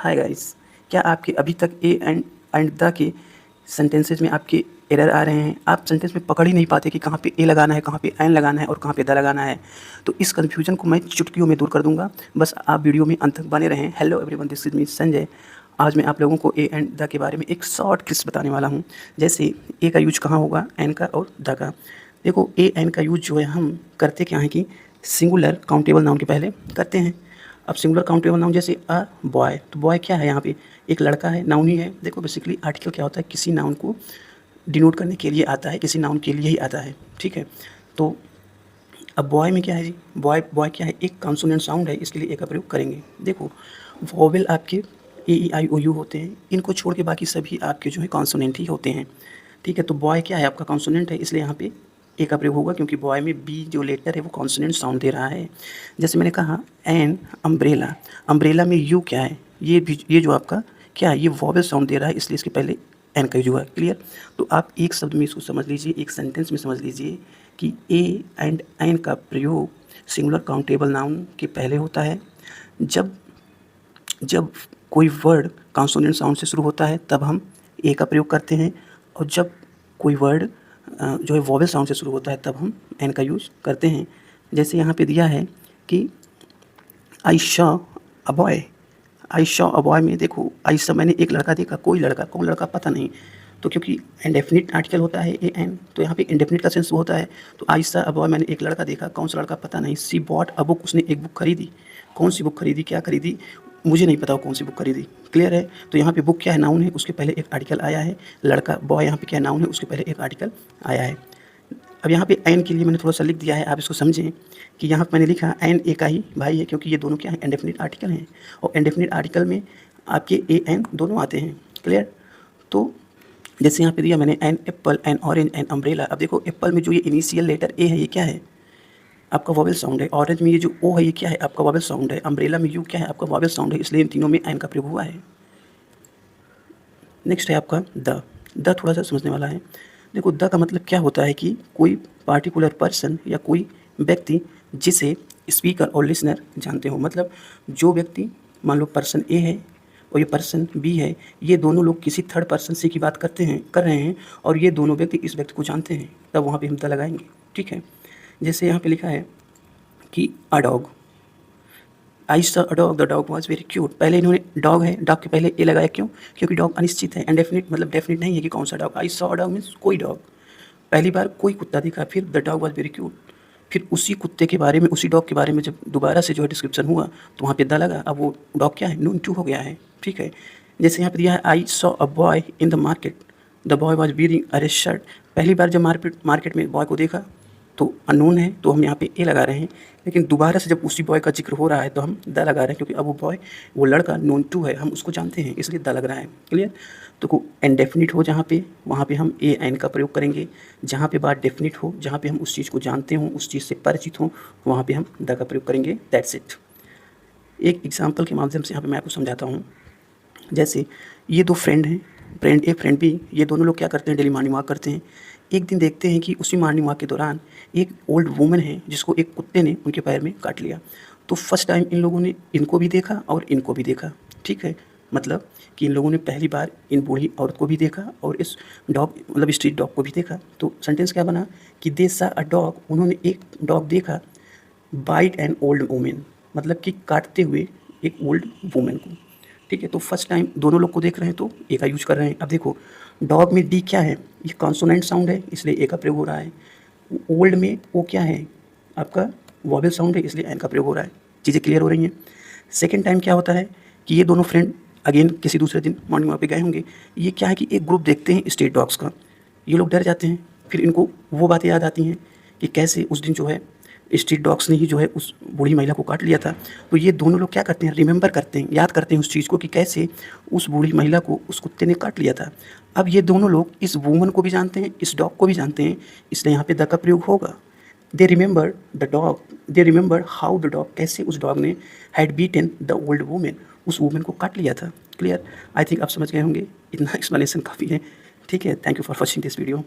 Hi guys, क्या आपके अभी तक ए एंड द के सेंटेंसेस में आपके एरर आ रहे हैं? आप सेंटेंस में पकड़ ही नहीं पाते कि कहाँ पे ए लगाना है, कहाँ पे एन लगाना है और कहाँ पे द लगाना है। तो इस कन्फ्यूजन को मैं चुटकियों में दूर कर दूंगा। बस आप वीडियो में अंत तक बने रहें। Hello everyone, this is me Sanjay. आज मैं आप लोगों को ए एंड द के बारे में एक शॉर्ट क्लिप्स बताने वाला हूँ। जैसे ए का यूज कहाँ होगा, एन का और द का। देखो, ए एन का यूज जो है हम करते क्या है कि सिंगुलर काउंटेबल नाउन के पहले करते हैं। अब सिंगुलर काउंटेबल नाउन जैसे अ बॉय, तो बॉय क्या है, यहाँ पे एक लड़का है, नाउन ही है। देखो बेसिकली आर्टिकल क्या होता है, किसी नाउन को डिनोट करने के लिए आता है, किसी नाउन के लिए ही आता है, ठीक है। तो अब बॉय में क्या है जी, बॉय बॉय क्या है, एक कॉन्सोनेंट साउंड है, इसके लिए ए का प्रयोग करेंगे। देखो वोवेल आपके ए ई आई ओ यू होते हैं, इनको छोड़ के बाकी सभी आपके जो है कॉन्सोनेंट ही होते हैं, ठीक है। तो बॉय क्या है, आपका कॉन्सोनेंट है, इसलिए यहाँ पे ए का प्रयोग होगा, क्योंकि बॉय में बी जो लेटर है वो कॉन्सोनेंट साउंड दे रहा है। जैसे मैंने कहा एन अम्ब्रेला, अम्ब्रेला में यू क्या है, ये जो आपका क्या है, ये वॉवेल साउंड दे रहा है, इसलिए इसके पहले एन का यूज हुआ। क्लियर? तो आप एक शब्द में इसको समझ लीजिए, एक सेंटेंस में समझ लीजिए कि ए एंड एन का प्रयोग सिंगुलर काउंटेबल नाउन के पहले होता है। जब जब कोई वर्ड कॉन्सोनेंट साउंड से शुरू होता है तब हम ए का प्रयोग करते हैं, और जब कोई वर्ड जो है वॉवेल साउंड से शुरू होता है तब हम एन का यूज़ करते हैं। जैसे यहाँ पे दिया है कि I saw a boy, I saw a boy में देखो आई शॉ, मैंने एक लड़का देखा, कोई लड़का, कौन लड़का पता नहीं। तो क्योंकि इंडेफिनिट आर्टिकल होता है ए एन, तो यहाँ पे इंडेफिनिट का सेंस होता है। तो आई शॉ अ बॉय, मैंने एक लड़का देखा, कौन सा लड़का पता नहीं। सी बॉट अ बुक, उसने एक बुक खरीदी, कौन सी बुक खरीदी, क्या खरीदी, मुझे नहीं पता वो कौन सी बुक खरीदी। क्लियर है? तो यहाँ पे बुक क्या है, नाउन है, उसके पहले एक आर्टिकल आया है। लड़का बॉय यहाँ पे क्या नाउन है, उसके पहले एक आर्टिकल आया है। अब यहाँ पे एन के लिए मैंने थोड़ा सा लिख दिया है, आप इसको समझें कि यहाँ पे मैंने लिखा एन ए का ही भाई है, क्योंकि ये दोनों क्या है, इंडेफिनिट आर्टिकल हैं, और इंडेफिनिट आर्टिकल में आपके ए एन दोनों आते हैं। क्लियर? तो जैसे यहाँ पे दिया मैंने an apple, an orange, an umbrella. अब देखो एप्पल में जो ये इनिशियल लेटर ए है, ये क्या है, आपका वॉवेल साउंड है। ऑरेंज में ये जो ओ है, ये क्या है, आपका वॉवेल साउंड है। अम्ब्रेला में यू क्या है, आपका वॉवेल साउंड है, इसलिए इन तीनों में एन का प्रयोग हुआ है। नेक्स्ट है आपका द थोड़ा सा समझने वाला है। देखो द का मतलब क्या होता है कि कोई पार्टिकुलर पर्सन या कोई व्यक्ति जिसे स्पीकर और लिसनर जानते हो। मतलब जो व्यक्ति, मान लो पर्सन ए है और ये पर्सन बी है, ये दोनों लोग किसी थर्ड पर्सन से की बात कर रहे हैं, और ये दोनों व्यक्ति इस व्यक्ति को जानते हैं, तब वहाँ पे हम द लगाएंगे, ठीक है। जैसे यहाँ पे लिखा है कि a dog, I saw a dog, the dog was very cute. पहले इन्होंने डॉग है, डॉग के पहले ए लगाया, क्यों? क्योंकि डॉग अनिश्चित है, इंडेफिनिट मतलब डेफिनिट नहीं है कि कौन सा dog. I saw a dog means कोई डॉग, पहली बार कोई कुत्ता दिखा, फिर the dog was very cute, फिर उसी कुत्ते के बारे में, उसी डॉग के बारे में जब दोबारा से जो है डिस्क्रिप्शन हुआ तो वहाँ पे द लगा, अब वो डॉग क्या है, नून टू हो गया है, ठीक है। जैसे यहाँ पे दिया है I saw a boy in the market, the boy was wearing a red shirt. पहली बार जब मार्केट में बॉय को देखा तो अननोन है, तो हम यहाँ पे ए लगा रहे हैं, लेकिन दोबारा से जब उसी बॉय का जिक्र हो रहा है तो हम द लगा रहे हैं, क्योंकि अब वो बॉय, वो लड़का नोन टू है, हम उसको जानते हैं, इसलिए द लग रहा है। क्लियर? तो को इंडेफिनिट हो जहाँ पे, वहाँ पे हम ए एन का प्रयोग करेंगे। जहाँ पे बात डेफिनिट हो, जहाँ पे हम उस चीज़ को जानते हों, उस चीज़ से परिचित हों, वहाँ पे हम द का प्रयोग करेंगे। That's it. एक एग्जाम्पल के माध्यम से यहाँ पे मैं आपको समझाता हूँ। जैसे ये दो फ्रेंड हैं, फ्रेंड ए फ्रेंड बी, ये दोनों लोग क्या करते हैं, डेली मॉर्निंग वॉक करते हैं। एक दिन देखते हैं कि उसी मॉर्निंग वॉक के दौरान एक ओल्ड वुमन है जिसको एक कुत्ते ने उनके पैर में काट लिया। तो फर्स्ट टाइम इन लोगों ने इनको भी देखा और इनको भी देखा, ठीक है। मतलब कि इन लोगों ने पहली बार इन बूढ़ी औरत को भी देखा और इस डॉग मतलब स्ट्रीट डॉग को भी देखा। तो सेंटेंस क्या बना कि दे सा अ डॉग, उन्होंने एक डॉग देखा, बाइट एन ओल्ड वुमेन, मतलब कि काटते हुए एक ओल्ड वुमेन को, ठीक है। तो फर्स्ट टाइम दोनों लोग को देख रहे हैं तो ए का यूज कर रहे हैं। अब देखो डॉग में डी क्या है, ये कॉन्सोनेंट साउंड है, इसलिए ए का प्रयोग हो रहा है। ओल्ड में ओ क्या है, आपका वॉवेल साउंड है, इसलिए एन का प्रयोग हो रहा है। चीज़ें क्लियर हो रही हैं? सेकेंड टाइम क्या होता है कि ये दोनों फ्रेंड अगेन किसी दूसरे दिन मॉर्निंग वॉक पे गए होंगे। ये क्या है कि एक ग्रुप देखते हैं स्ट्रीट डॉग्स का, ये लोग डर जाते हैं, फिर इनको वो बातें याद आती हैं कि कैसे उस दिन जो है स्ट्रीट डॉग्स ने ही जो है उस बूढ़ी महिला को काट लिया था। तो ये दोनों लोग क्या करते हैं, रिमेंबर करते हैं, याद करते हैं उस चीज़ को कि कैसे उस बूढ़ी महिला को उस कुत्ते ने काट लिया था। अब ये दोनों लोग इस वूमन को भी जानते हैं, इस डॉग को भी जानते हैं, इसलिए यहाँ पे द का प्रयोग होगा। They remember the dog, they remember how the dog, कैसे उस डॉग ने had beaten the old women, उस वूमेन को काट लिया था। क्लियर? आई थिंक आप समझ गए होंगे, इतना एक्सप्लेनेशन काफ़ी है, ठीक है। Thank you for watching this video.